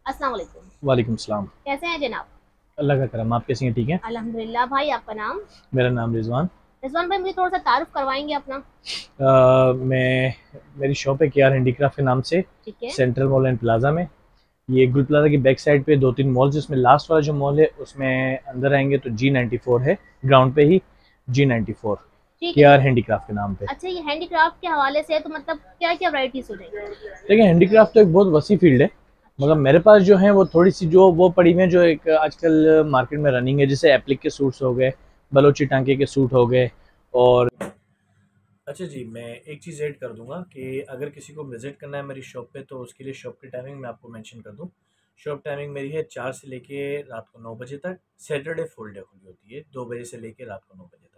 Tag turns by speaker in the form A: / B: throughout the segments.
A: अस्सलाम वालेकुम।
B: वालेकुम सलाम।
A: कैसे हैं जनाब?
B: अल्लाह का करम, आप कैसी हैं? ठीक हैं।
A: अल्हम्दुलिल्लाह। भाई आपका नाम?
B: मेरा नाम रिजवान।
A: रिजवान भाई, मुझे थोड़ा सा तारुफ करवाएंगे अपना?
B: मैं मेरी शॉप है केआर हैंडीक्राफ्ट के नाम से,
A: ठीक है।
B: सेंट्रल मॉल एंड प्लाजा में। ये गुल प्लाजा की बैक साइड पे दो तीन मॉल्स, जिसमें लास्ट वाला जो मॉल है उसमें अंदर आएंगे तो G94 है, ग्राउंड पे ही G94
A: ठीक है जी।
B: केआर हैंडीक्राफ्ट के नाम पे।
A: अच्छा, ये हैंडीक्राफ्ट के हवाले से तो मतलब क्या क्या वैरायटीज हो जाएगी?
B: देखिए, हैंडीक्राफ्ट तो एक बहुत वसी फील्ड है, मगर
A: अच्छा।
B: मेरे पास जो है वो थोड़ी सी जो वो पड़ी हुई है, जो एक आजकल मार्केट में रनिंग है, जैसे एप्लिक के सूट्स हो गए, बलोची टांके के सूट हो गए। और अच्छा जी, मैं एक चीज़ ऐड कर दूंगा कि अगर किसी को विज़िट करना है मेरी शॉप पे तो उसके लिए शॉप की टाइमिंग मैं आपको मेंशन कर दूं। शॉप टाइमिंग मेरी है 4 से लेके रात को 9 बजे तक। सैटरडे फुल डे खुली होती है 2 बजे से लेके रात को 9 बजे तक।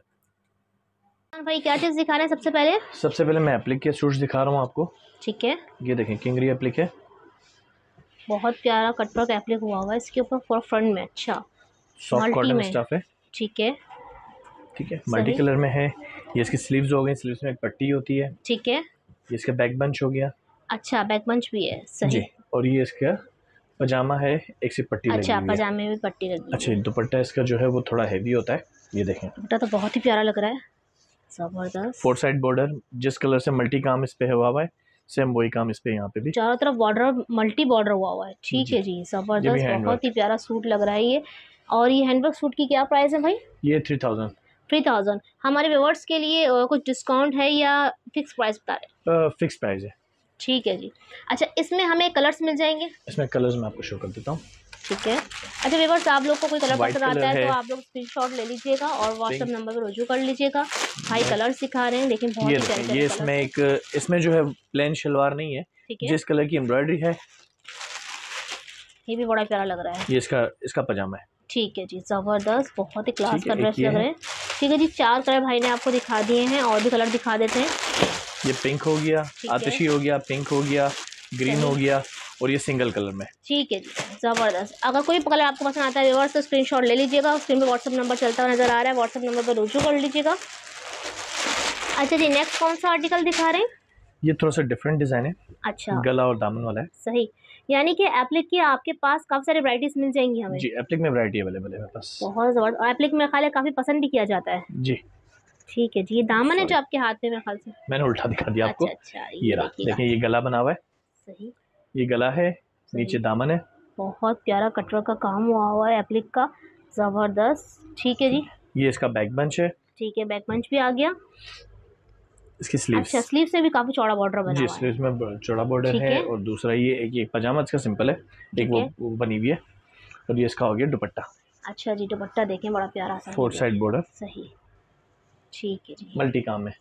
A: हाँ भाई, क्या चीज़ दिखा रहे हैं सबसे पहले?
B: सबसे पहले मैं एप्लिक के सूट्स दिखा रहा हूँ आपको।
A: ठीक है।
B: ये देखें, किंगरी एप्लिक है।
A: बहुत प्यारा कटवर्क एप्लिक हुआ हुआ है इसके ऊपर पूरा फ्रंट में। अच्छा।
B: सॉफ्ट
A: मल्टी
B: कॉटन
A: में।
B: स्टफ है।
A: ठीक है।
B: ठीक है, मल्टी
A: सही।
B: कलर में है। ये इसकी स्लीव्स हो गई, स्लीव्स में एक पट्टी होती है।
A: ठीक है।
B: ये इसका बैक बंच हो गया।
A: अच्छा, बैक पंच भी है।
B: जी।
A: सही।
B: और ये इसका पजामा है, एक सी पट्टी लगी
A: अच्छा,
B: हुई है।
A: पजामे में भी पट्टी लगी हुई
B: अच्छा,
A: है।
B: दुपट्टा इसका जो है वो थोड़ा हैवी होता है। ये देखें,
A: दुपट्टा तो बहुत ही प्यारा लग रहा है।
B: फोर
A: जबरदस्त।
B: साइड बॉर्डर, जिस कलर से मल्टी काम इस पे हुआ है, सेम वही काम इस पे यहाँ पे भी।
A: चारों तरफ बॉर्डर, मल्टी बॉर्डर हुआ हुआ है। ठीक
B: जी।
A: है जी,
B: ये भी
A: जबरदस्त,
B: हैंड
A: बहुत
B: वर्क।
A: ही प्यारा सूट लग रहा है ये। और ये हैंडवर्क सूट की क्या प्राइस है भाई?
B: ये 3000।
A: 3000। हमारे व्यूवर्स के लिए कुछ डिस्काउंट है या फिक्स प्राइस बता रहे हैं?
B: फिक्स प्राइस है।
A: ठीक है जी। अच्छा, इसमें हमें कलर्स मिल जाएंगे?
B: इसमें कलर्स मैं आपको शो कर देता हूँ।
A: ठीक है। अच्छा व्यूवर्स, आप लोग को कोई कलर
B: वाइट
A: पसंद आता
B: कलर
A: है
B: है,
A: तो आप लोग स्क्रीनशॉट ले लीजिएगा और व्हाट्सएप
B: पिंक।
A: नंबर पर रुजू कर लीजिएगा। भाई कलर्स दिखा रहे हैं, लेकिन
B: ये
A: बहुत ही
B: देखें,
A: प्यारे प्यारे
B: ये
A: कलर्स
B: इसमें
A: हैं।
B: एक, इसमें जो है प्लेन शलवार नहीं है,
A: ठीक है।
B: जिस कलर की एम्ब्रॉयडरी है।
A: ये भी बड़ा प्यारा लग रहा है।
B: ये इसका इसका पजामा है।
A: ठीक है जी, ज़बरदस्त, बहुत ही क्लास
B: ठीक है,
A: का
B: एक
A: ड्रेस
B: ये
A: लग
B: है।
A: रहे हैं। ठीक है जी, 4 कलर भाई ने आपको दिखा दिए हैं, और भी कलर दिखा देते हैं।
B: ये पिंक हो गया,
A: ठीक है।
B: आतिशी हो गया, पिंक हो गया, ग्रीन हो
A: सही।
B: गया, और ये सिंगल कलर में।
A: ठीक है जी, ज़बरदस्त। अगर कोई कलर आपको पसंद आता है व्यूअर्स तो स्क्रीनशॉट ले लीजिएगा। स्क्रीन पे व्हाट्सअप नंबर चलता हुआ नज़र आ रहा है, व्हाट्सअप नंबर पर रुजू कर लीजिएगा। अच्छा जी, नेक्स्ट कौन सा आर्टिकल दिखा रहे हैं?
B: ये थोड़ा सा डिफरेंट डिज़ाइन है,
A: अच्छा।
B: गला और दामन वाला है।
A: सही। यानी कि एप्लिक की आपके पास काफ़ी सारी वैराइटीज़ मिल जाएंगी हमें।
B: जी, एप्लिक में वैरायटी अवेलेबल है मेरे पास।
A: बहुत ज़बरदस्त, और एप्लिक में ख्याल है काफ़ी पसंद भी किया जाता है।
B: जी।
A: ठीक है जी, ये दामन है जो
B: सॉरी,
A: आपके हाथ में मेरे ख्याल से।
B: मैंने उल्टा दिखा दिया
A: अच्छा
B: आपको।
A: अच्छा,
B: ये
A: ये
B: रहा,
A: देखिएगा।
B: देखिए, ये गला बना हुआ है।
A: सही।
B: ये गला है, नीचे
A: सही।
B: दामन है।
A: बहुत प्यारा कटवर्क का काम हुआ हुआ है एप्लिक का। ज़बरदस्त। ठीक है जी।
B: ये इसका बैक बंच है।
A: ठीक है, बैक पंच भी आ गया।
B: इसकी
A: अच्छा,
B: स्लीव्स।
A: स्लीव से भी काफ़ी चौड़ा बॉर्डर बना
B: जी,
A: हुआ है।
B: स्लीव्स में चौड़ा बॉर्डर
A: ठीक
B: है,
A: है।
B: और दूसरा ये एक पजामा इसका सिंपल है, एक
A: ठीक है।
B: वो बनी हुई है। और ये इसका हो गया दुपट्टा,
A: अच्छा जी, दुपट्टा देखें, बड़ा प्यारा सा, ये
B: फोर साइड
A: देखिए।
B: बॉर्डर,
A: सही। ठीक है जी।
B: मल्टी काम है।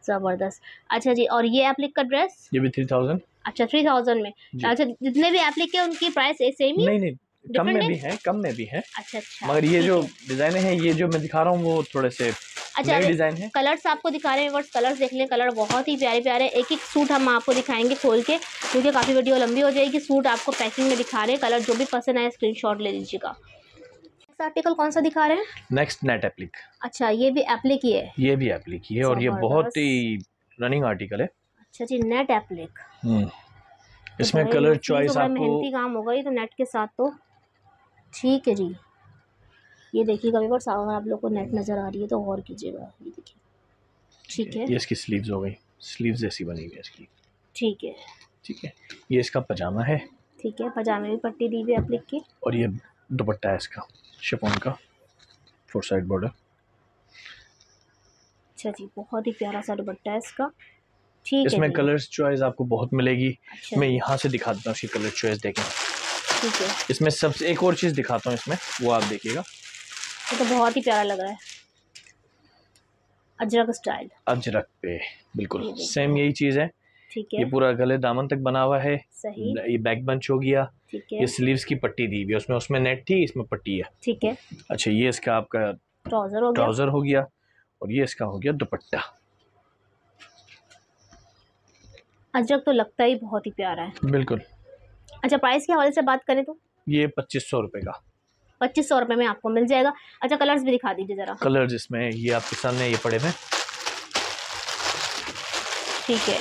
A: ज़बरदस्त। अच्छा जी, और ये एप्लिक का ड्रेस?
B: ये भी 3000।
A: अच्छा, 3000 में।
B: जी।
A: अच्छा, जितने भी एप्लिक है उनकी प्राइस सेम ही है?
B: नहीं नहीं, कम
A: डिफरेंट
B: में
A: है?
B: भी है, कम में भी है।
A: अच्छा अच्छा,
B: मगर ये
A: ठीक
B: जो
A: है।
B: डिज़ाइन है, ये जो मैं दिखा रहा हूँ वो थोड़े से
A: अच्छा,
B: नए
A: अगर
B: डिज़ाइन है।
A: कलर्स आपको दिखा रहे हैं बस कलर्स देख लें, कलर बहुत ही प्यारे प्यारे। एक एक सूट हम आपको दिखाएंगे खोल के, क्योंकि काफ़ी वीडियो लंबी हो जाएगी। सूट आपको पैकिंग में दिखा रहे हैं, कलर जो भी पसंद आए स्क्रीनशॉट ले लीजिएगा। नेक्स्ट आर्टिकल कौन सा दिखा रहे हैं?
B: Next net applique.
A: अच्छा, ये भी एप्लिक ही है।
B: ये भी एप्लिक ही है, और ये बहुत ही
A: ज़बरदस्त।
B: रनिंग आर्टिकल है।
A: अच्छा जी, नेट एप्लिक।
B: हम्म।
A: तो
B: इसमें
A: भाई
B: कलर
A: नफीस और
B: चॉइस
A: बड़ा
B: आपको।
A: मेहनती काम होगा ये तो नेट के साथ तो। ठीक है जी। ये देखिएगा व्यूअर्स, अगर आप लोग को नेट नज़र आ रही है तो गौर कीजिएगा, ये देखिए। ठीक है।
B: ये इसकी स्लीव्स हो गई, स्लीव्स जैसी बनी हुई है इसकी।
A: ठीक है।
B: ठीक है, ये इसका पजामा है।
A: ठीक है, पजामे में पट्टी दी हुई है एप्लिक की।
B: और ये दुपट्टा है इसका, शिफॉन का, फोर साइड बॉर्डर।
A: अच्छा जी, बहुत ही प्यारा सा दुपट्टा है इसका। ठीक है
B: इसमें
A: जी।
B: कलर्स चॉइस आपको बहुत मिलेगी।
A: अच्छा
B: मैं
A: जी।
B: यहाँ से दिखा देता हूँ इसकी कलर चॉइस, देखें।
A: ठीक है।
B: इसमें सबसे एक और चीज़ दिखाता हूँ इसमें, वो आप देखिएगा।
A: ये तो बहुत ही प्यारा लग रहा है, अजरक स्टाइल।
B: अजरक पे बिल्कुल
A: ये देखिए।
B: सेम यही चीज़ है।
A: ठीक
B: ये
A: है।
B: पूरा गले दामन तक बना हुआ है।
A: सही।
B: ये बैक बंच हो गया।
A: ठीक
B: ये
A: है।
B: स्लीव्स की पट्टी दी हुई है, उसमें उसमें नेट थी, इसमें पट्टी है।
A: ठीक है।
B: अच्छा, ये इसका आपका
A: ट्राउज़र हो गया।
B: ट्राउज़र हो गया, और ये इसका हो गया दुपट्टा।
A: अजरक तो लगता ही बहुत ही प्यारा है।
B: बिल्कुल।
A: अच्छा, प्राइस के हवाले से बात करें तो
B: ये 2500 रुपये का।
A: 2500 रुपये में आपको मिल जाएगा। अच्छा, कलर्स भी दिखा दीजिए ज़रा।
B: कलर्स इसमें ये आपके सामने ये पड़े हुए हैं।
A: ठीक है।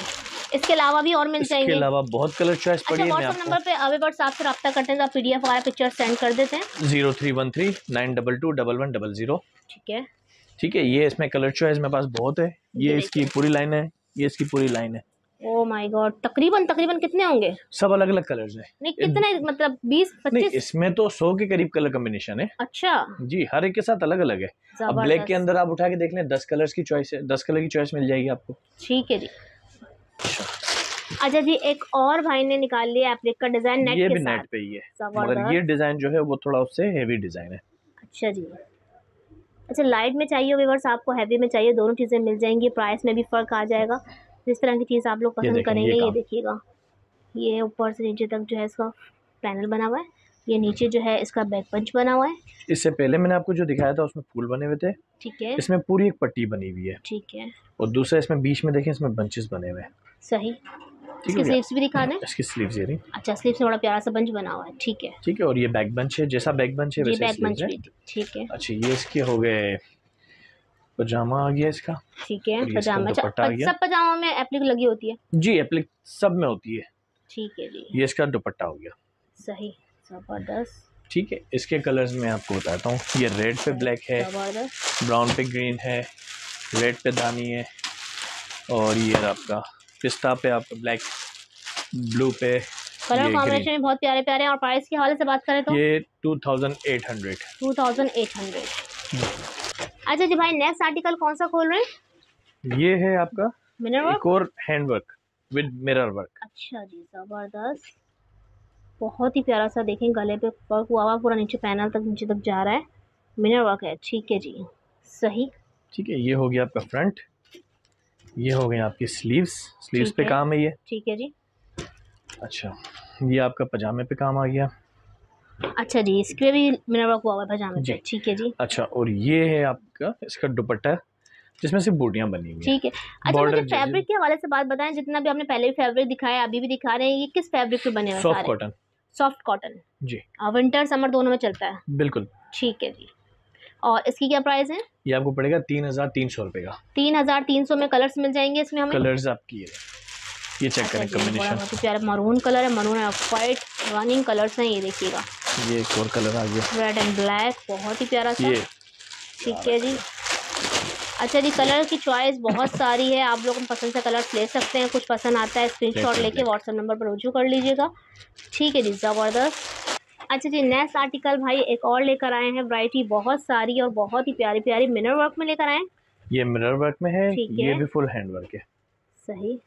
A: इसके अलावा भी और मिल जाएंगे?
B: इसके अलावा बहुत कलर चॉइस पड़ी है।
A: व्हाट्सएप नंबर पे अवेबर्स आपसे रब्ता करते हैं तो आप PDF वाला पिक्चर सेंड कर देते हैं।
B: 031392211100।
A: ठीक है,
B: ठीक है। ये इसमें कलर चॉइस मेरे पास बहुत है। ये इसकी पूरी लाइन है, ये इसकी पूरी लाइन है।
A: ओह माय गॉड, तकरीबन कितने होंगे?
B: सब अलग अलग कलर्स हैं।
A: नहीं कितने, मतलब 20-25?
B: नहीं, इसमें तो 100 के करीब कलर कॉम्बिनेशन है।
A: अच्छा
B: जी, हर एक के साथ अलग अलग है। अब ब्लैक के अंदर आप उठा के देख लें, 10 कलर्स की चॉइस है, 10 कलर की चॉइस मिल जाएगी आपको।
A: ठीक है जी। अच्छा जी, एक और भाई ने निकाल लिया एप्लिक का डिजाइन नेट
B: ये
A: के
B: भी
A: साथ।
B: नेट पे ही है, मगर ये डिजाइन जो है वो थोड़ा उससे हेवी डिजाइन है।
A: अच्छा जी। अच्छा, लाइट में चाहिए व्यूअर्स आपको, हैवी में चाहिए, दोनों चीजें मिल जाएंगी। प्राइस में भी फर्क आ जाएगा। जिस तरह की चीज आप लोग पसंद करेंगे। ये देखिएगा, ये ऊपर से नीचे तक जो है इसका पैनल बना हुआ है। ये नीचे जो है इसका बैक पंच बना हुआ है।
B: इससे पहले मैंने आपको जो दिखाया था उसमें फूल बने हुए थे।
A: ठीक है,
B: इसमें पूरी एक पट्टी बनी हुई है।
A: ठीक है।
B: और दूसरा इसमें बीच में देखें, इसमें बंचेस बने हुए हैं।
A: सही। इसकी स्लीव्स भी दिखा दें।
B: इसकी स्लीव्स ये रही।
A: अच्छा, स्लीव्स में बड़ा प्यारा सा बंच बना हुआ है। ठीक है,
B: ठीक है। और ये बैक बंच है, जैसा बैक बंच है वैसे स्लीव्स है।
A: ठीक है।
B: अच्छा, ये इसके हो गए पजामा आ गया इसका।
A: ठीक है, पजामा। सब पजामा में एप्लिक लगी होती है? जी,
B: एप्लिक सब में होती है।
A: ठीक है जी।
B: ये इसका दुपट्टा हो गया।
A: सही, जबरदस्त।
B: ठीक है। इसके कलर्स में आपको बताता हूँ। ये रेड पे ब्लैक है, ब्राउन पे ग्रीन है, रेड पे दानी है, और ये आपका पिस्ता पे आपका ब्लैक, ब्लू पे।
A: कलर कॉम्बिनेशन में बहुत प्यारे प्यारे। और प्राइस के हवाले से बात करें तो
B: ये 2800।
A: 2800। अच्छा जी भाई, नेक्स्ट आर्टिकल कौन सा खोल रहे हैं?
B: ये है आपका
A: मिरर वर्क,
B: एक और hand work with mirror work.
A: अच्छा जी, जबरदस्त, बहुत ही प्यारा सा। देखें गले पे वर्क हुआ हुआ, पूरा नीचे पैनल तक, नीचे तक जा रहा है, मिरर वर्क है। ठीक है जी, सही।
B: ठीक है। ये हो गया आपका फ्रंट, ये हो गई आपकी स्लीव्स पे काम है ये।
A: ठीक है जी।
B: अच्छा, ये आपका पजामे पे काम आ गया।
A: अच्छा जी, इसके भी मिरर वर्क हुआ हुआ है पजामे पे। ठीक है जी।
B: अच्छा, और ये है आपका इसका दुपट्टा जिसमें से बूटियां बनी हुई।
A: ठीक है। अच्छा, मुझे फैब्रिक के हवाले से बात बताएं। जितना भी आपने पहले भी फैब्रिक दिखाया, अभी भी दिखा रहे हैं, ये किस फैब्रिक पे बने हुए हैं?
B: Soft cotton.
A: सॉफ्ट कॉटन
B: जी।
A: विंटर समर दोनों में चलता है?
B: बिल्कुल।
A: ठीक है जी। और इसकी क्या प्राइस है? ये
B: आपको पड़ेगा 3300 रुपए का।
A: 3300 में कलर्स मिल जाएंगे इसमें हमें?
B: कलर्स आपकी ये चेक करें कॉम्बिनेशन।
A: बहुत ही प्यारा मरून कलर है, मरून है, वाइट रनिंग कलर्स हैं। ये देखिएगा,
B: ये एक और कलर आ गया,
A: रेड एंड ब्लैक, बहुत ही प्यारा सा। ठीक है जी। अच्छा जी, कलर की चॉइस बहुत सारी है, आप लोग पसंद से कलर्स ले सकते हैं। कुछ पसंद आता है स्क्रीनशॉट लेके व्हाट्सएप नंबर पर रुजू कर लीजिएगा। ठीक है जी, ज़बरदस्त। अच्छा जी, नेक्स्ट आर्टिकल भाई एक और लेकर आए हैं। वैरायटी बहुत सारी और बहुत ही प्यारी प्यारी मिरर वर्क में लेकर आए।
B: ये मिरर वर्क में है, ये भी फुल हैंड वर्क है।
A: सही,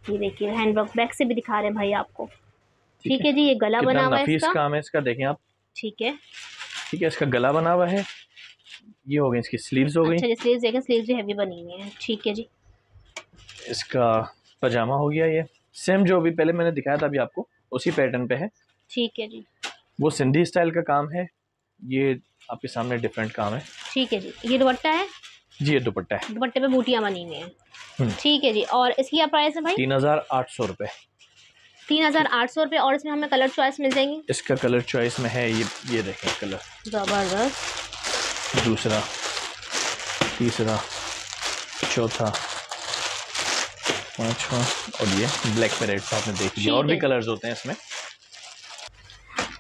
A: ये देखिए हैंड वर्क, बैक से भी दिखा रहे हैं भाई आपको। ठीक है जी, ये गला बना हुआ है इसका।
B: काम है इसका, देखें आप।
A: ठीक है,
B: ठीक है। इसका गला बना हुआ है। ये हो गई इसकी स्लीव्स हो गई।
A: अच्छा जी, स्लीव्स देखें, स्लीव्स भी हैवी बनी हुई हैं। ठीक है जी।
B: इसका पजामा हो गया, ये सेम जो भी पहले मैंने दिखाया था अभी आपको उसी पैटर्न पे है।
A: ठीक है जी।
B: वो सिंधी स्टाइल का काम है, ये आपके सामने डिफरेंट काम है।
A: ठीक है जी। ये दुपट्टा है?
B: जी, ये दुपट्टा है,
A: दुपट्टे पे बूटियां बनी हुई हैं। ठीक है जी। और इसकी क्या प्राइस है भाई?
B: 3800 रुपये।
A: 3800 रुपये। और इसमें हमें कलर चॉइस मिल जाएंगी?
B: इसका कलर चॉइस में है ये देखें कलर,
A: जबरदस्त।
B: दूसरा, तीसरा, चौथा, पांचवा, और ये ब्लैक पे रेड तो आपने देख लिया। और भी कलर्स होते हैं इसमें।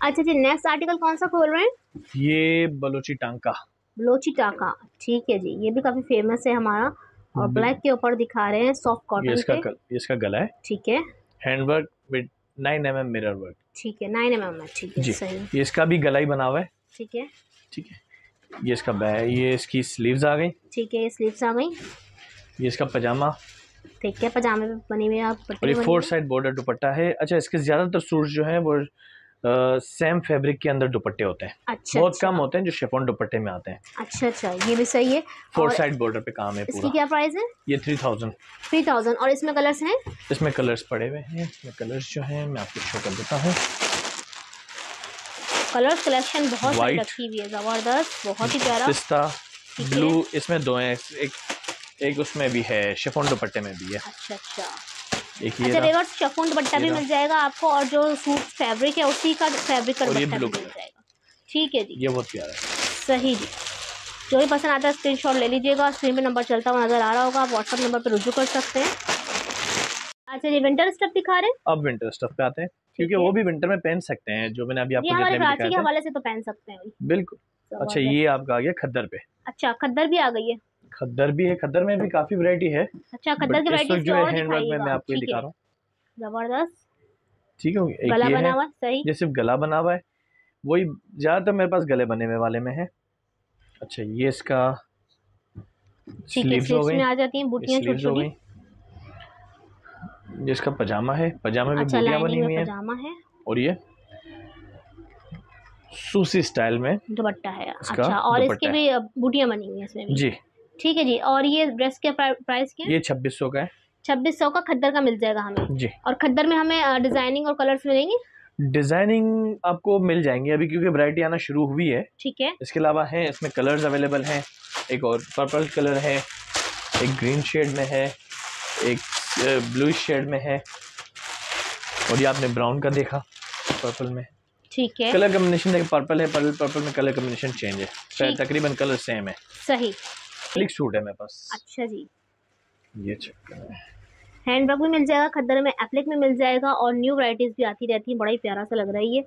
A: अच्छा जी, नेक्स्ट आर्टिकल कौन सा खोल रहे हैं?
B: ये बलोची टांका।
A: बलोची टांका, ठीक है जी। ये भी काफी फेमस है हमारा, और ब्लैक के ऊपर दिखा रहे हैं सॉफ्ट कॉटन पे।
B: इसका गला है।
A: ठीक है।
B: Handwork with 9 mm mirror work.
A: ठीक है, 9 mm है। ठीक है, सही।
B: ये इसका भी गला ही बना हुआ है।
A: ठीक है।
B: ठीक है। ये इसका बैग, ये इसकी स्लीव्स आ गई।
A: ठीक है, ये स्लीव्स आ गई।
B: ये इसका पजामा।
A: ठीक है, पजामे पे बनी हुई आप।
B: और ये 4 साइड बॉर्डर दुपट्टा है। अच्छा, इसके ज्यादातर सूट जो है वो सेम फैब्रिक के अंदर दुपट्टे होते हैं।
A: अच्छा,
B: बहुत कम होते हैं जो शिफॉन दुपट्टे में आते हैं।
A: अच्छा अच्छा, ये भी सही है।
B: 4 साइड बॉर्डर पे काम है पूरा।
A: इसकी क्या प्राइस है?
B: ये 3000।
A: 3000। और इसमें कलर्स हैं?
B: इसमें कलर्स पड़े हुए हैं। इसमें कलर्स जो हैं मैं आपको शो कर देता हूँ।
A: कलर्स कलेक्शन बहुत सारी रखी हुई है, जबरदस्त, बहुत ही प्यारा।
B: पिस्ता, ब्लू, इसमें 2 हैं। एक उसमें भी है, शिफॉन दुपट्टे में भी है।
A: अच्छा अच्छा।
B: अच्छा,
A: रिवर्स शिफॉन दुपट्टा भी मिल जाएगा आपको, और जो सूट फैब्रिक है उसी का फैब्रिक का दुपट्टा भी मिल जाएगा। ठीक है जी,
B: ये बहुत प्यारा है।
A: सही जी। जो भी पसंद आता है स्क्रीनशॉट ले लीजिएगा। स्क्रीन पे नंबर चलता हुआ नजर आ रहा होगा, आप व्हाट्सएप नंबर पर रुजू कर सकते हैं। अच्छा, ये विंटर स्टफ दिखा रहे हैं।
B: अब विंटर स्टफ पे आते हैं, क्योंकि
A: है।
B: वो भी विंटर में पहन सकते हैं, जो मैंने अभी
A: ये
B: आपको
A: हमारे
B: जितने भी
A: कराची
B: दिखाए
A: के
B: थे।
A: हवाले से तो पहन सकते हैं भाई।
B: बिल्कुल। अच्छा, ये आपका आ गया खद्दर पे।
A: अच्छा, खद्दर भी आ गई है।
B: खद्दर भी है, खद्दर में भी काफी वैरायटी है।
A: अच्छा, खद्दर की
B: बट इस
A: वैरायटी
B: वक्त
A: इसकी
B: जो है
A: और
B: हैंडवर्क में मैं
A: दिखाइएगा।
B: आपको ये
A: ठीक
B: दिखा
A: है,
B: रहा हूँ।
A: जबरदस्त।
B: ठीक है, एक
A: गला
B: ये
A: बना
B: है,
A: हुआ, सही।
B: ये सिर्फ गला बना हुआ है, वही ज्यादातर मेरे पास गले बने हुए वाले में है। अच्छा, ये इसका
A: ठीक है,
B: स्लीव्स हो
A: स्लीव्स
B: गई,
A: में आ जाती हैं बूटियां छोटी
B: स्लीव्स हो
A: छोटी।
B: गई। ये इसका पजामा है, पजामा में
A: अच्छा,
B: बूटियां बनी
A: लाइनिंग में
B: हुई हैं।
A: पजामा है।
B: और ये सूसी स्टाइल में
A: दुपट्टा है।
B: इसका
A: अच्छा, और इसके
B: दुपट्टा है।
A: भी बूटियां बनी हुई हैं इसमें भी।
B: जी,
A: ठीक है जी। और ये ड्रेस के प्राइस क्या है?
B: ये 2600 का है।
A: 2600 का खद्दर का मिल जाएगा हमें।
B: जी,
A: और खद्दर में हमें डिजाइनिंग और कलर्स मिलेंगे।
B: डिजाइनिंग आपको मिल जाएंगे अभी, क्योंकि वैरायटी आना शुरू हुई है।
A: ठीक है।
B: इसके अलावा है इसमें कलर्स अवेलेबल हैं, एक और पर्पल कलर है, एक ग्रीन शेड में है, एक ब्लू शेड में है, और ये आपने ब्राउन का देखा पर्पल में।
A: ठीक है,
B: कलर कम्बिनेशन देखिए, पर्पल है, पर्पल में कलर कम्बिनेशन चेंज है, तकरीबन कलर सेम है।
A: सही।
B: क्लिक सूट है मेरे पास।
A: अच्छा जी।
B: ये चक्कर है।
A: हैंडवर्क भी मिल जाएगा खद्दर में, एप्लिक में मिल जाएगा, और न्यू वैरायटीज भी आती रहती है। बड़ा ही प्यारा सा लग रहा है ये।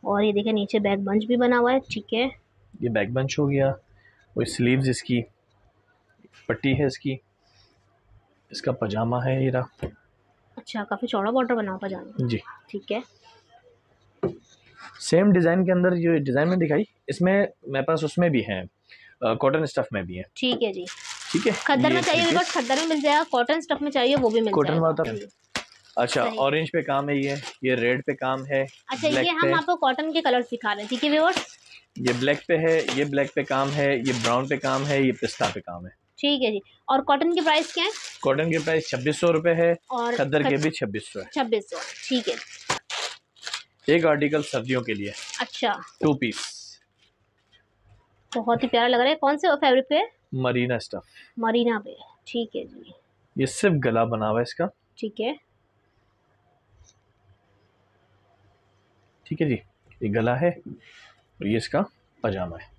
A: और ये देखिए नीचे बैक बंच भी बना हुआ है। ठीक है,
B: ये बैक बंच हो गया, और स्लीव्स इसकी पट्टी है इसकी, इसका पजामा है ये रहा।
A: अच्छा, काफी चौड़ा बॉर्डर बना हुआ पजामे।
B: जी,
A: ठीक है।
B: सेम डिज़ाइन के अंदर जो डिज़ाइन में दिखाई, इसमें मेरे पास उसमें भी है, कॉटन स्टफ में भी है।
A: ठीक है जी।
B: ठीक है,
A: खद्दर में
B: ये
A: चाहिए बस खद्दर में मिल जाएगा, कॉटन स्टफ में चाहिए वो भी मिल
B: कॉटन
A: जाएगा।
B: वाला। अच्छा,
A: सही।
B: ऑरेंज पे काम है, ये रेड पे काम है।
A: अच्छा,
B: ब्लैक
A: ये
B: पे,
A: हम आपको कॉटन के कलर्स दिखा रहे हैं। ठीक है व्यूअर्स।
B: ये ब्लैक पे है, ये ब्लैक पे काम है, ये ब्राउन पे काम है, ये पिस्ता पे काम है।
A: ठीक है जी। और कॉटन की प्राइस क्या है?
B: कॉटन के प्राइस 2600 रुपये है,
A: और
B: खद्दर के भी 2600 है।
A: 2600। ठीक है।
B: एक आर्टिकल सर्दियों के लिए।
A: अच्छा,
B: 2 पीस,
A: बहुत ही प्यारा लग रहा है। कौन से फैब्रिक पे है?
B: मरीना स्टफ।
A: मरीना पे। ठीक है जी।
B: ये सिर्फ गला बना हुआ है इसका।
A: ठीक है।
B: ठीक है जी, ये गला है, और ये इसका पजामा है।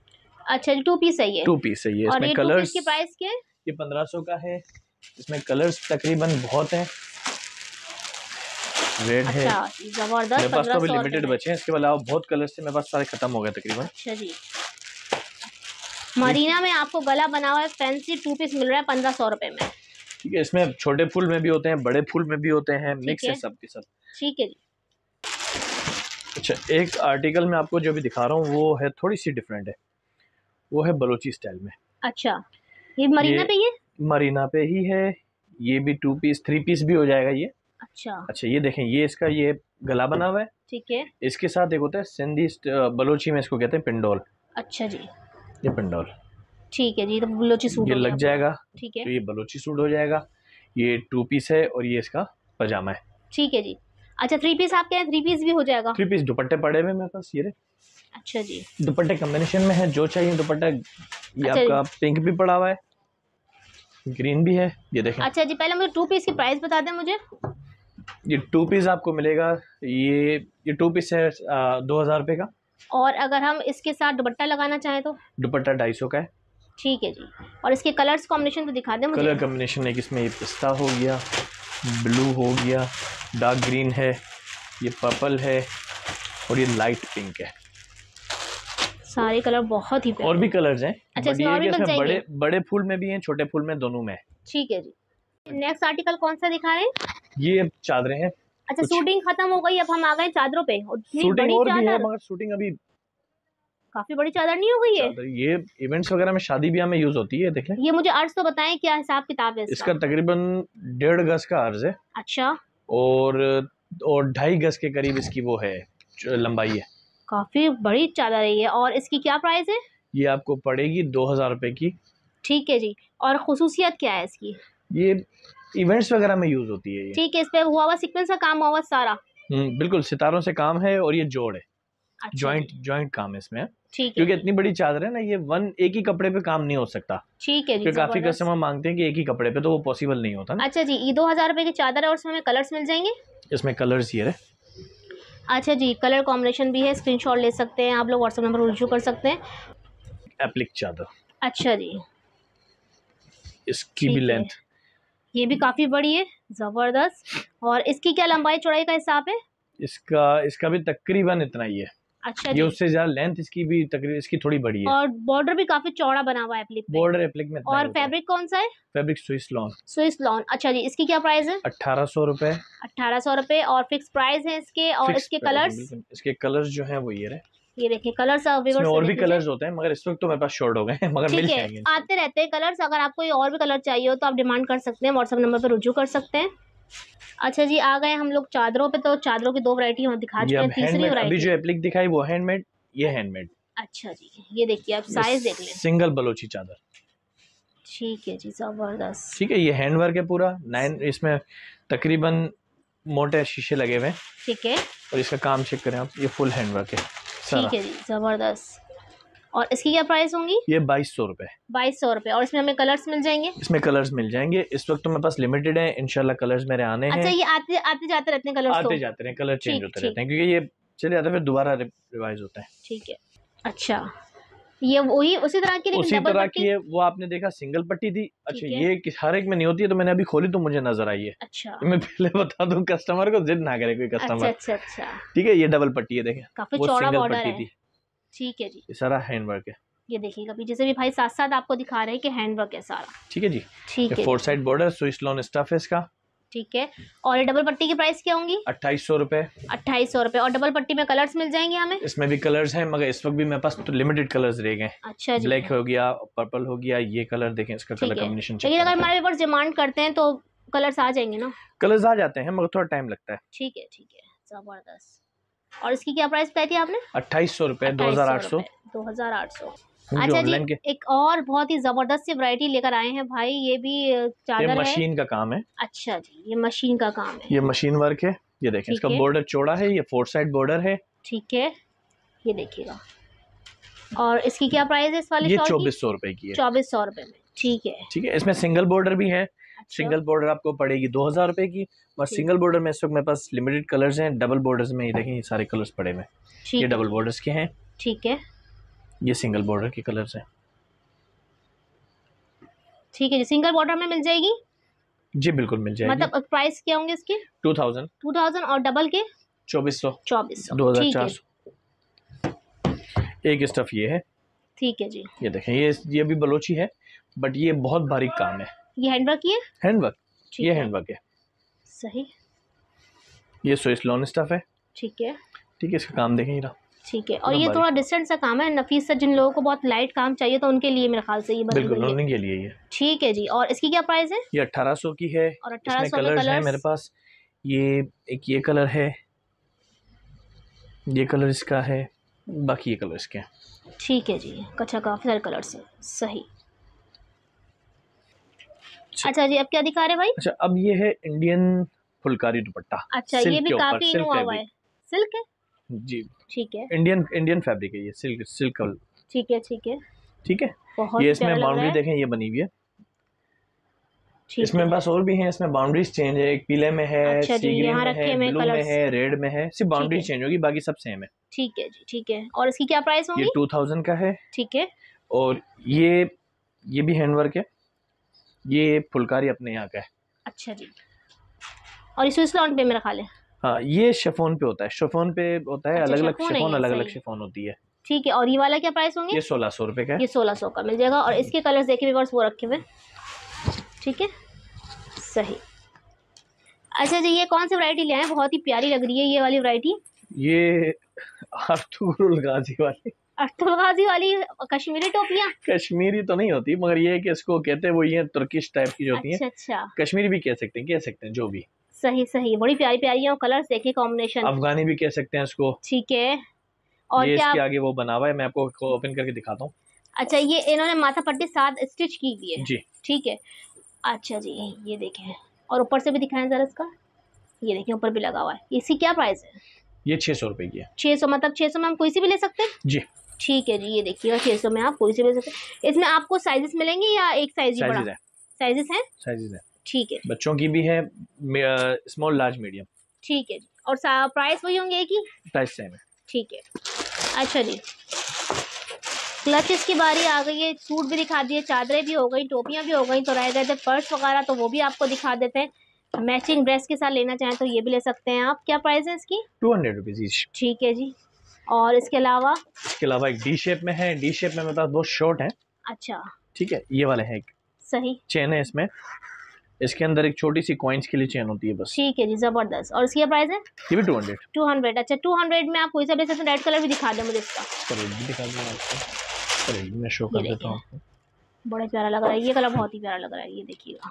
A: अच्छा जी, 2 पीस है ये।
B: 2 पीस है ये।
A: और
B: इसमें
A: ये 2
B: कलर्स,
A: पीस की प्राइस क्या है?
B: ये 1500 का है। इसमें कलर्स तकरीबन बहुत हैं। रेड है,
A: अच्छा, जबरदस्त।
B: मेरे पास तो अभी
A: 1500
B: लिमिटेड
A: रुपए में।
B: बचे हैं, इसके अलावा बहुत कलर्स थे मेरे पास, सारे खत्म हो गए तकरीबन।
A: अच्छा जी। मरीना में आपको गला बना हुआ है फैंसी 2 पीस मिल रहा है 1500 रुपए में।
B: ठीक है, इसमें छोटे फूल में भी होते हैं, बड़े फूल में भी होते हैं, मिक्स है
A: है।
B: सब के सब।
A: ठीक है जी।
B: अच्छा, एक आर्टिकल में आपको जो भी दिखा रहा हूँ वो है थोड़ी सी डिफरेंट है, वो है बलोची स्टाइल में।
A: अच्छा, ये मरीना पे ही है?
B: मरीना पे ही है। ये भी 2 पीस 3 पीस भी हो जाएगा ये।
A: अच्छा।
B: अच्छा, ये देखें, ये इसका ये गला बना हुआ है।
A: ठीक है।
B: इसके साथ एक होता है सिंधी बलोची में इसको कहते हैं पिंडोल।
A: अच्छा जी।
B: ये पिंडोल,
A: ठीक है जी। तो बलोची सूट
B: ये
A: हो
B: लग
A: गया।
B: जाएगा,
A: ठीक है।
B: तो ये बलोची सूट हो जाएगा। ये 2 पीस है, और ये इसका पजामा है।
A: ठीक है जी। अच्छा, 3 पीस आप कह रहे हैं, 3 पीस भी हो जाएगा?
B: 3 पीस दुपट्टे पड़े हुए मेरे पास, ये रहे।
A: अच्छा जी।
B: दुपट्टे कॉम्बिनेशन में है, जो चाहिए दुपट्टा। ये
A: अच्छा
B: आपका पिंक भी पड़ा हुआ है, ग्रीन भी है, ये देखें।
A: अच्छा जी, पहले मुझे 2 पीस की प्राइस बता दें मुझे।
B: ये 2 पीस आपको मिलेगा, ये 2 पीस है 2000 रुपये का।
A: और अगर हम इसके साथ दुपट्टा लगाना चाहें तो?
B: दुपट्टा 250 का है।
A: ठीक है जी। और इसके कलर्स कॉम्बिनेशन तो दिखा दें मुझे।
B: कलर कॉम्बिनेशन है, इसमें ये पिस्ता हो गया, ब्लू हो गया, डार्क ग्रीन है, ये पर्पल है, और ये लाइट पिंक है।
A: सारे कलर बहुत ही प्यारे।
B: और भी कलर्स हैं।
A: अच्छा,
B: बट
A: इसमें
B: ये
A: और
B: है
A: भी
B: कि
A: मिल
B: इसमें
A: जाएंगे?
B: बड़े फूल में भी हैं, छोटे फूल में, दोनों में है।
A: ठीक है जी। नेक्स्ट आर्टिकल कौन सा दिखा रहे हैं?
B: ये चादरें हैं।
A: अच्छा, शूटिंग खत्म हो गई, अब हम आ गए चादरों पे। और इतनी
B: शूटिंग
A: बड़ी
B: और भी है,
A: चादर,
B: मगर शूटिंग अभी
A: काफी बड़ी चादर नहीं हो गई है?
B: चादर ये इवेंट्स वगैरह में, शादी ब्याह में यूज होती है। देख लें,
A: ये मुझे अर्ज तो बताएं, क्या हिसाब किताब है
B: इसका तकरीबन 1.5 गज का अर्ज है।
A: अच्छा।
B: और 2.5 गज के करीब इसकी वो है लंबाई है।
A: काफी बड़ी चादर है ये। और इसकी क्या प्राइस है?
B: ये आपको पड़ेगी 2000 रुपये की।
A: ठीक है जी। और खुसूसियत क्या है इसकी?
B: ये इवेंट्स वगैरह में यूज होती है ये।
A: ठीक है, इस पे हुआ हुआ सीक्वेंस का काम हुआ हुआ सारा?
B: बिल्कुल, सितारों से काम है, और ये जोड़ है।
A: अच्छा
B: जॉइंट काम है इसमें।
A: ठीक है।
B: क्योंकि इतनी बड़ी चादर है ना, ये एक ही कपड़े पे काम नहीं हो सकता।
A: ठीक है जी।
B: क्योंकि काफी
A: जबरदस्त।
B: कस्टमर मांगते हैं कि एक ही कपड़े पे, तो वो पॉसिबल नहीं होता ना।
A: अच्छा जी, ये 2000 रुपए की चादर है और इसमें हमें कलर्स मिल जाएंगे?
B: इसमें कलर्स ये रहे।
A: अच्छा जी, कलर कॉम्बिनेशन भी है, स्क्रीनशॉट ले सकते हैं आप लोग, व्हाट्सएप नंबर पर इशू कर सकते हैं।
B: एप्लिक चादर,
A: अच्छा जी।
B: इसकी भी लेंथ
A: ये भी काफी बड़ी है, जबरदस्त। और इसकी क्या लंबाई चौड़ाई का हिसाब है?
B: इसका भी तकरीबन इतना ही है।
A: अच्छा
B: ये
A: जी।
B: उससे ज्यादा लेंथ इसकी भी तकरीबन इसकी थोड़ी बड़ी है।
A: और बॉर्डर भी काफी चौड़ा बना हुआ है एप्लिक पे।
B: बॉर्डर एप्लिक में इतना ही
A: और
B: होता है।
A: फैब्रिक कौन सा है?
B: Fabric Swiss lawn.
A: Swiss lawn. अच्छा जी, इसकी क्या प्राइस है?
B: 1800 रुपए।
A: 1800 रुपए। और फिक्स प्राइस है इसके। और
B: फिक्स
A: इसके
B: प्राइस है,
A: कलर्स?
B: बिल्कुल। इसके कलर्स जो हैं वो ये रहे।
A: ये देखिए कलर्स,
B: इसमें और भी कलर्स होते हैं मगर इस वक्त तो मेरे पास शॉर्ट हो गए हैं, मगर मिल
A: ठीक है,
B: जाएंगे।
A: आते रहते हैं कलर्स। अगर आपको ये और भी कलर चाहिए हो तो आप डिमांड कर सकते हैं, व्हाट्सएप नंबर पर रुजू कर सकते हैं। अच्छा जी, आ गए हम लोग चादरों पे। तो चादरों की 2 वैरायटी हम दिखा चुके हैं, तीसरी
B: अभी
A: वैरायटी।
B: जो एप्लिक दिखाई वो हैंडमेड, ये हैंडमेड।
A: अच्छा जी, ये देखिए आप साइज देख लें।
B: सिंगल बलोची चादर।
A: ठीक है जी, जबरदस्त।
B: ठीक है, ये हैंड वर्क है पूरा 9। इसमें तकरीबन मोटे शीशे लगे हुए हैं।
A: ठीक है।
B: और इसका काम चेक करें आप, ये फुल हैंड वर्क है।
A: ठीक है जी, जबरदस्त। और इसकी क्या प्राइस होंगी?
B: ये 2200 रुपए।
A: 2200 रुपए। और इसमें हमें कलर्स मिल जाएंगे?
B: इसमें कलर्स मिल जाएंगे। इस वक्त तो मेरे पास लिमिटेड है, इंशाल्लाह कलर्स मेरे आने हैं।
A: अच्छा, ये आते आते जाते रहते हैं कलर्स?
B: आते जाते हैं कलर, चेंज होते रहते हैं, क्योंकि ये चले जाते हैं फिर दोबारा रिवाइज होता है।
A: ठीक है। अच्छा, ये वही उसी तरह की,
B: उसी तरह की है। वो आपने देखा सिंगल पट्टी थी। अच्छा, ये हर एक में नहीं होती है, तो मैंने अभी खोली तो मुझे नजर आई है।
A: अच्छा,
B: मैं पहले बता दूं कस्टमर को, जिद ना करे कोई कस्टमर।
A: अच्छा अच्छा अच्छा।
B: ठीक है, ये डबल पट्टी है, देखें
A: काफी
B: वो
A: चौड़ा
B: सिंगल
A: बॉर्डर
B: पट्टी
A: है।
B: थी।
A: ठीक है जी,
B: ये सारा हैंड वर्क है।
A: ये देखिएगा पीछे से भी भाई साथ साथ आपको दिखा रहे हैं कि हैंड वर्क है सारा।
B: ठीक है जी।
A: ठीक है।
B: 4 side border, Swiss lawn stuff है इसका।
A: ठीक है। और ये डबल पट्टी की प्राइस क्या होंगी?
B: 2800 रुपए।
A: 2800 रुपए। और डबल पट्टी में कलर्स मिल जाएंगे हमें?
B: इसमें भी कलर्स हैं, मगर इस वक्त भी मेरे पास तो लिमिटेड कलर्स रह गए।
A: अच्छा जी।
B: ब्लैक हो गया, पर्पल हो गया, ये कलर देखें, इसका कलर कॉम्बिनेशन।
A: लेकिन अगर हमारे व्यूअर्स डिमांड करते हैं तो कलर्स आ जाएंगे ना?
B: कलर्स आ जाते हैं मगर थोड़ा टाइम लगता है।
A: ठीक है ठीक है, जबरदस्त। और इसकी क्या प्राइस बताई थी आपने?
B: 2800 रुपए। 2800।
A: 2800। अच्छा जी, एक और बहुत ही जबरदस्त सी वैरायटी लेकर आए हैं भाई। ये भी चादर है,
B: मशीन का काम है।
A: अच्छा जी, ये मशीन का काम है।
B: ये मशीन वर्क है। ये देखें, इसका बॉर्डर चौड़ा है, ये 4 साइड बॉर्डर है। ठीक
A: है, ये देखिएगा। और इसकी क्या प्राइस है इस वाले?
B: ये 2400 रुपए की है।
A: 2400 रुपए में। ठीक है।
B: ठीक है, इसमें सिंगल बॉर्डर भी है। सिंगल बॉर्डर आपको पड़ेगी 2000 रुपए की। और सिंगल बॉर्डर में इस वक्त मेरे पास लिमिटेड कलर्स हैं। डबल बॉर्डर्स में ये देखें, ये सारे कलर्स पड़े हुए हैं। ये डबल बॉर्डर्स के हैं।
A: ठीक है।
B: ये सिंगल बॉर्डर के कलर्स हैं।
A: ठीक है जी, सिंगल बॉर्डर में मिल जाएगी?
B: जी बिल्कुल मिल जाएगी।
A: मतलब प्राइस क्या होंगे इसके? 2000। और डबल के?
B: 2400।
A: 2400।
B: एक स्टफ ये है।
A: ठीक है जी।
B: ये देखें, ये भी बलोची है, बट ये बहुत बारीक काम है।
A: ये हैंडवर्क की है?
B: हैंडवर्क, ये हैंडवर्क है।
A: सही।
B: ये स्विस लॉन स्टफ है।
A: ठीक है।
B: ठीक है, इसका काम देखें ये।
A: ठीक है। और ये थोड़ा डिसेंट सा काम है, नफीस सा। जिन लोगों को बहुत लाइट काम चाहिए तो उनके लिए मेरे ख्याल से ये बनी हुई है।
B: बिल्कुल, उनके लिए ये।
A: ठीक है जी। और इसकी क्या प्राइस है?
B: ये 1800 की है।
A: और 1800
B: में कलर्स हैं मेरे पास। ये कलर है, ये कलर इसका है, बाकी ये कलर इसके हैं।
A: ठीक है जी। अच्छा, काफी सारे कलर्स हैं। सही। अच्छा जी, अब क्या दिखा रहे हैं भाई?
B: अच्छा, अब ये है इंडियन फुलकारी दुपट्टा।
A: अच्छा, ये भी काफी हुआ है। सिल्क है
B: जी।
A: ठीक है।
B: इंडियन फैब्रिक है ये, सिल्क।
A: ठीक है ठीक है
B: ठीक है। ये इसमें बाउंड्री देखें, ये बनी हुई है। इसमें बस और भी हैं, इसमें बाउंड्रीज चेंज है। एक पीले में है,
A: अच्छा
B: सी ग्रीन में है, ब्लू में है, रेड में है। सिर्फ बाउंड्री चेंज होगी, बाकी सब सेम है।
A: ठीक है जी। ठीक है। और इसकी क्या प्राइस होगी?
B: ये 2000 का है।
A: ठीक है।
B: और ये भी हैंडवर्क है। ये फुलकारी अपने यहाँ का है।
A: अच्छा जी। और ये स्विस लॉन पे मेरा ख्याल है।
B: हाँ, ये शिफॉन पे होता है। शिफॉन पे होता है। अलग अलग शिफॉन, अलग अलग शिफॉन होती है।
A: ठीक है। और ये वाला क्या प्राइस होंगे?
B: ये 1600 रुपए का है।
A: ये 1600 का मिल जाएगा। और इसके कलर्स देखिए व्यूअर्स, वो रखे हुए। ठीक है, सही। अच्छा जी, ये कौन सी वैरायटी ले आए? बहुत ही प्यारी लग रही है ये वाली वैरायटी।
B: ये अर्थुल गाजी वाली।
A: अर्थुल गाजी वाली कश्मीरी टोपियाँ?
B: कश्मीरी तो नहीं होती, मगर ये है कि इसको कहते हैं वो ये तुर्किश टाइप की जो होती है।
A: अच्छा।
B: कश्मीरी भी कह सकते हैं जो भी।
A: सही सही, बड़ी प्यारी प्यारी है। कलर्स देखिए, कॉम्बिनेशन।
B: अफगानी भी कह सकते हैं इसको।
A: ठीक है। और
B: ये
A: क्या
B: इसके आगे वो बना हुआ है, मैं आपको ओपन करके दिखाता हूँ।
A: अच्छा, ये इन्होंने माथा पट्टी साथ स्टिच की हुई है
B: जी।
A: ठीक है। अच्छा जी, ये देखें। और ऊपर से भी दिखाएं जरा इसका। ये देखें, ऊपर भी लगा हुआ है। इसकी क्या प्राइस है?
B: ये 600 रुपए की है।
A: 600, मतलब 600 में हम कोई सी भी ले सकते हैं?
B: जी।
A: ठीक है जी, ये देखिएगा 600 में आप कोई सी भी ले सकते हैं। इसमें आपको साइजेस मिलेंगे या एक साइज ही बड़ा? साइजेस हैं।
B: साइजेस हैं।
A: ठीक है।
B: बच्चों की भी है, स्मॉल, लार्ज, मीडियम।
A: ठीक है जी। और प्राइस वही होंगे एक ही?
B: प्राइस सेम है।
A: ठीक है। अच्छा जी, क्लचेस की बारी आ गई है, सूट भी दिखा दिए, चादरें भी हो गई, टोपियां भी हो गई, तो रह गए थे पर्स वगैरह, तो वो भी आपको दिखा देते हैं। मैचिंग ड्रेस के साथ लेना चाहें तो ये भी ले सकते हैं आप। क्या प्राइस है इसकी?
B: 200 रुपीज़ ईच।
A: ठीक है जी। और इसके अलावा
B: एक डी शेप में है, डी शेप में मेरे पास बहुत शॉर्ट है।
A: अच्छा,
B: ठीक है, ये वाले हैं। एक
A: सही
B: चेन है इसमें, इसके अंदर एक छोटी सी कॉइन्स के लिए चेन होती है बस।
A: ठीक है जी, जबरदस्त। और इसकी प्राइस है?
B: ये भी 200।
A: 200। अच्छा, 200 में आप कोई सा ले सकते हैं। रेड कलर भी दिखा दो मुझे इसका।
B: रेड भी दिखा दूंगा आपको, रेड मैं शो कर देता हूँ आपको।
A: बड़ा प्यारा लग रहा है ये कलर, बहुत ही प्यारा लग रहा है, ये देखिएगा।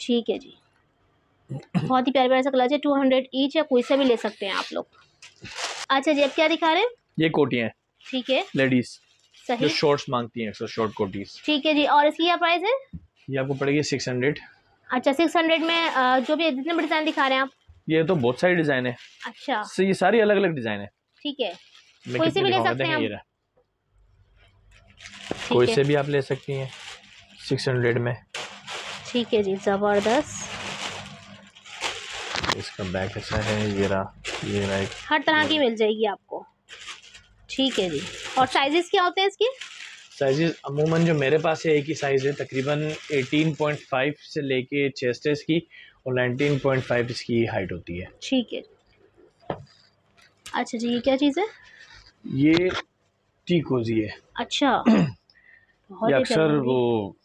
A: ठीक है जी, बहुत ही प्यारा प्यारा सा कलर है। 200 ईच है, कोई सा भी ले सकते हैं आप लोग। अच्छा जी, अब क्या दिखा रहे हैं?
B: ये कोटियाँ हैं,
A: ठीक है,
B: लेडीज
A: सही,
B: जो शॉर्ट्स मांगती हैं, शॉर्ट कोटीज।
A: ठीक है जी। और इसकी क्या प्राइस है?
B: ये आपको पड़ेगी 600।
A: अच्छा, 600 में जो भी जितने भी डिजाइन दिखा रहे हैं आप?
B: ये तो बहुत सारी डिजाइन है।
A: अच्छा,
B: ये सारी अलग अलग डिजाइन है।
A: ठीक है, कोई से भी ले सकते हैं हम।
B: कोई से भी आप ले सकती हैं 600 में।
A: ठीक है जी, जबरदस्त।
B: इसका बैक ऐसा है, ये रहा
A: हर तरह की मिल जाएगी आपको। ठीक है जी। और साइजेस क्या होते हैं इसकी?
B: साइजेस अमूमन जो मेरे पास है एक ही साइज़ है, तकरीबन 18.5 से लेके चेस्ट है इसकी, और 19.5 इसकी हाइट होती है।
A: ठीक है। अच्छा जी, ये क्या चीज़ है?
B: ये टी कोजी है।
A: अच्छा,
B: ये अक्सर वो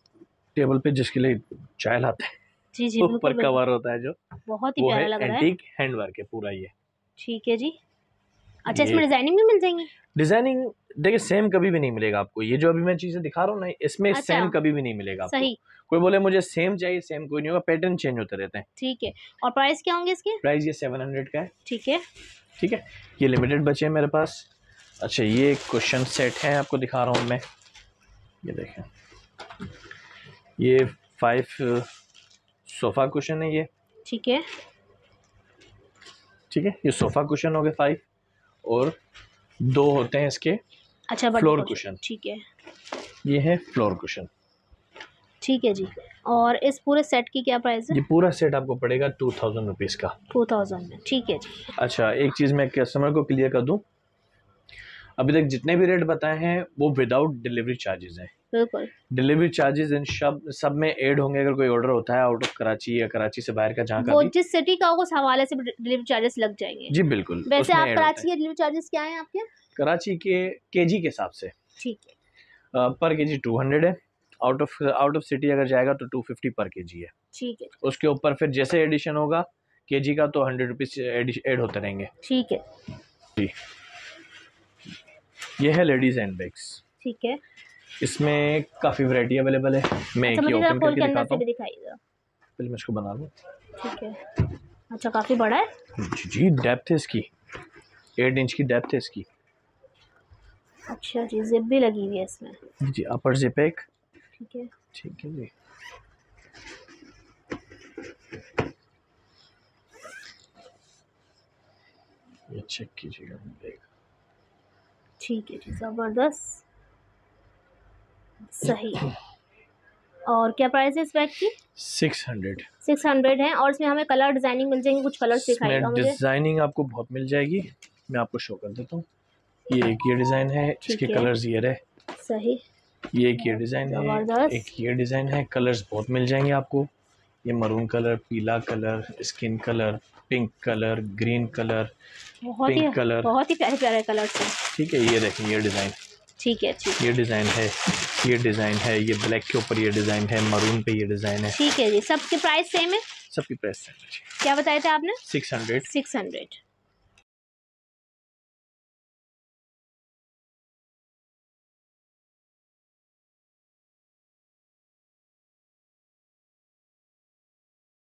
B: टेबल पे जिसके लिए चाय लाते हैं,
A: जी जी,
B: ऊपर कवर होता है जो,
A: बहुत ही प्यारा लग रहा है।
B: एंटीक हैंड वर्क है पूरा ये।
A: ठीक है जी। अच्छा, इसमें डिजाइनिंग भी मिल जाएंगी?
B: डिजाइनिंग देखिए सेम कभी भी नहीं मिलेगा आपको। ये जो अभी मैं चीजें दिखा रहा हूँ ना, इसमें
A: अच्छा,
B: सेम कभी भी नहीं मिलेगा आपको।
A: सही।
B: कोई बोले मुझे सेम चाहिए, सेम कोई नहीं होगा, पैटर्न चेंज होते रहते हैं।
A: ठीक है। और प्राइस क्या होंगे इसके?
B: प्राइस ये 700 का है।
A: ठीक है,
B: ठीक है, ये लिमिटेड बचे हैं मेरे पास। अच्छा, ये क्वेश्चन सेट है, आपको दिखा रहा हूँ मैं। ये देखें, ये 5 सोफ़ा कुशन है ये।
A: ठीक है,
B: ठीक है, ये सोफ़ा कुशन हो गए 5, और 2 होते हैं इसके
A: अच्छा
B: फ्लोर कुशन।
A: ठीक है,
B: ये है फ्लोर कुशन।
A: ठीक है जी। और इस पूरे सेट की क्या प्राइस है?
B: ये पूरा सेट आपको पड़ेगा 2000 रुपीज़ का।
A: 2000 में, ठीक है जी।
B: अच्छा, एक चीज़ मैं कस्टमर को क्लियर कर दूं, अभी तक जितने भी रेट बताए हैं वो विदाउट डिलीवरी चार्जेस हैं।
A: बिल्कुल,
B: डिलीवरी चार्जेस इन सब में ऐड होंगे। अगर कोई ऑर्डर होता है आउट ऑफ कराची या कराची से बाहर का, जहाँ का
A: वो
B: भी,
A: जिस सिटी का होगा उस हवाले से डिलीवरी चार्जेस लग जाएंगे।
B: जी बिल्कुल।
A: वैसे आप कराची के डिलीवरी चार्जेस क्या हैं आपके?
B: कराची के केजी के हिसाब से,
A: ठीक है,
B: पर केजी 200 है। आउट ऑफ सिटी अगर जाएगा तो 250 पर केजी है।
A: ठीक है,
B: उसके ऊपर फिर जैसे एडिशन होगा केजी का तो 100 रुपीज़ ऐड होते रहेंगे।
A: ठीक है
B: जी, ये है लेडीज हैंड बैग्स।
A: ठीक है।
B: इसमें काफ़ी वैरायटी अवेलेबल है। मैं
A: अच्छा,
B: एक ही
A: मुझे
B: ओपन
A: खोल
B: करके
A: के अंदर
B: दिखाता
A: से
B: हूँ।
A: भी दिखाइएगा।
B: पहले मैं इसको बना लूँ।
A: ठीक है। अच्छा, काफ़ी बड़ा है।
B: जी, डेप्थ है इसकी 8 इंच की डेप्थ है इसकी।
A: अच्छा जी, जिप भी लगी हुई है इसमें।
B: जी, अपर जिप एक।
A: ठीक है,
B: ठीक है जी। ये चेक कीजिएगा बैग।
A: ठीक है जी, ज़बरदस्त, सही। और क्या प्राइस है इस बैग की?
B: 600
A: है। और इसमें हमें कलर डिजाइनिंग मिल जाएंगे, कुछ कलर दिखाइएगा मुझे।
B: डिजाइनिंग आपको बहुत मिल जाएगी, मैं आपको शो कर देता हूँ। ये एक ये डिज़ाइन है, इसके कलर्स ये रहे।
A: सही।
B: ये एक ये डिज़ाइन है, एक ये डिज़ाइन है। कलर्स बहुत मिल जाएंगे आपको। ये मरून कलर, पीला colour, skin colour, pink colour, green colour, pink colour,
A: बहुत ही प्यारे प्यारे कलर्स हैं।
B: ठीक है, ये देखें ये डिज़ाइन।
A: ठीक है, ठीक,
B: ये डिज़ाइन है, ये डिज़ाइन है, ये ब्लैक के ऊपर ये डिज़ाइन है, मरून पे ये डिज़ाइन है।
A: ठीक है जी। सबके प्राइस सेम है?
B: सबकी प्राइस सेम है।
A: क्या बताए थे आपने?
B: 600।
A: 600।